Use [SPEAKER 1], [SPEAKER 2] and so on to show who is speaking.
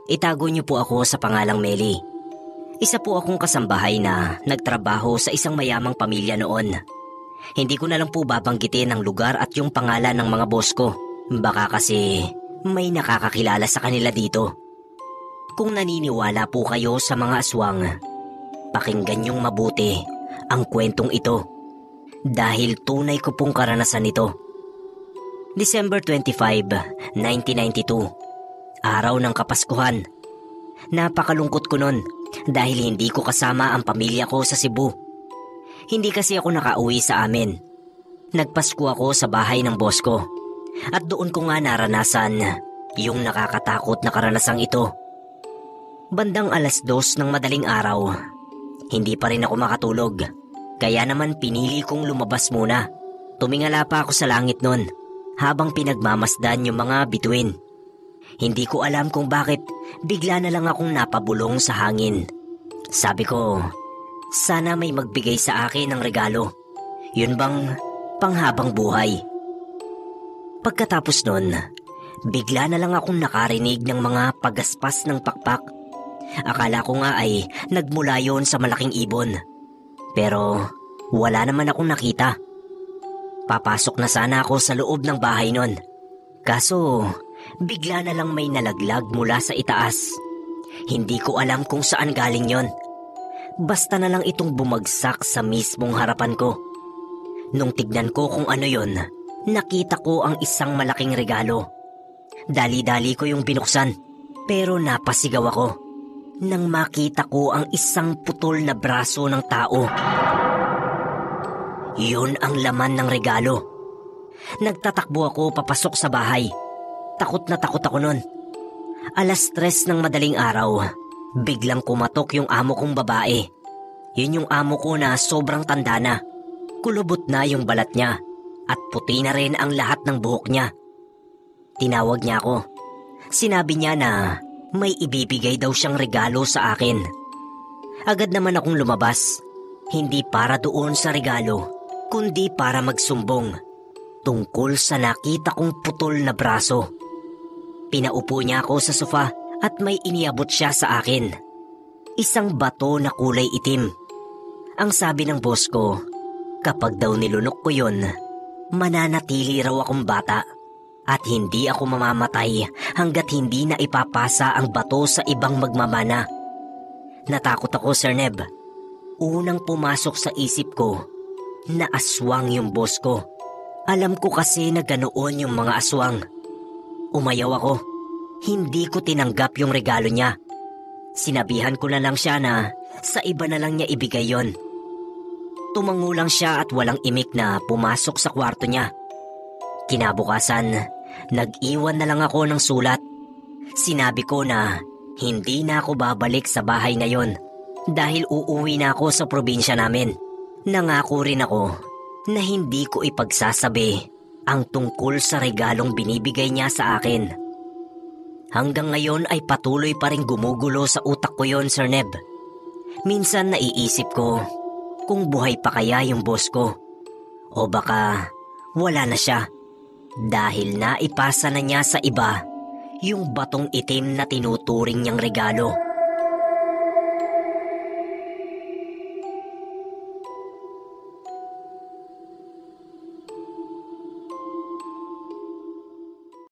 [SPEAKER 1] Itago niyo po ako sa pangalang Meli. Isa po akong kasambahay na nagtrabaho sa isang mayamang pamilya noon. Hindi ko na lang po babanggitin ang lugar at yung pangalan ng mga boss ko. Baka kasi may nakakakilala sa kanila dito. Kung naniniwala po kayo sa mga aswang, pakinggan niyong mabuti ang kwentong ito dahil tunay ko pong karanasan ito. December 25, 1992, araw ng Kapaskuhan. Napakalungkot ko nun dahil hindi ko kasama ang pamilya ko sa Cebu. Hindi kasi ako nakauwi sa amin. Nagpasko ako sa bahay ng boss ko at doon ko nga naranasan yung nakakatakot na karanasang ito. Bandang 2:00 ng madaling araw, hindi pa rin ako makatulog. Kaya naman pinili kong lumabas muna. Tumingala pa ako sa langit nun habang pinagmamasdan yung mga bituin. Hindi ko alam kung bakit bigla na lang akong napabulong sa hangin. Sabi ko, sana may magbigay sa akin ng regalo. Yun bang panghabang buhay? Pagkatapos nun, bigla na lang akong nakarinig ng mga pagaspas ng pakpak. Akala ko nga ay nagmula yon sa malaking ibon. Pero wala naman akong nakita. Papasok na sana ako sa loob ng bahay nun. Kaso bigla na lang may nalaglag mula sa itaas. Hindi ko alam kung saan galing yon. Basta na lang itong bumagsak sa mismong harapan ko. Nung tignan ko kung ano yon, nakita ko ang isang malaking regalo. Dali-dali ko yung binuksan, pero napasigaw ako nang makita ko ang isang putol na braso ng tao. Yun ang laman ng regalo. Nagtatakbo ako papasok sa bahay. Takot na takot ako nun. 3:00 ng madaling araw, biglang kumatok yung amo kong babae. Yun yung amo ko na sobrang tanda na. Kulubot na yung balat niya at puti na rin ang lahat ng buhok niya. Tinawag niya ako. Sinabi niya na may ibibigay daw siyang regalo sa akin. Agad naman akong lumabas. Hindi para doon sa regalo, kundi para magsumbong tungkol sa nakita kong putol na braso. Pinaupo niya ako sa sofa at may iniabot siya sa akin. Isang bato na kulay itim. Ang sabi ng boss ko, kapag daw nilunok ko yun, mananatili raw akong bata at hindi ako mamamatay hanggat hindi na ipapasa ang bato sa ibang magmamana. Natakot ako, Sir Neb. Unang pumasok sa isip ko na aswang yung boss ko. Alam ko kasi na ganoon yung mga aswang. Umayaw ako. Hindi ko tinanggap yung regalo niya. Sinabihan ko na lang siya na sa iba na lang niya ibigay yon. Tumango lang siya at walang imik na pumasok sa kwarto niya. Kinabukasan, nag-iwan na lang ako ng sulat. Sinabi ko na hindi na ako babalik sa bahay na yon dahil uuwi na ako sa probinsya namin. Nangako rin ako na hindi ko ipagsasabi ang tungkol sa regalong binibigay niya sa akin. Hanggang ngayon ay patuloy pa rin gumugulo sa utak ko yon, Sir Neb. Minsan naiisip ko kung buhay pa kaya yung boss ko o baka wala na siya dahil naipasa na niya sa iba yung batong itim na tinuturing niyang regalo.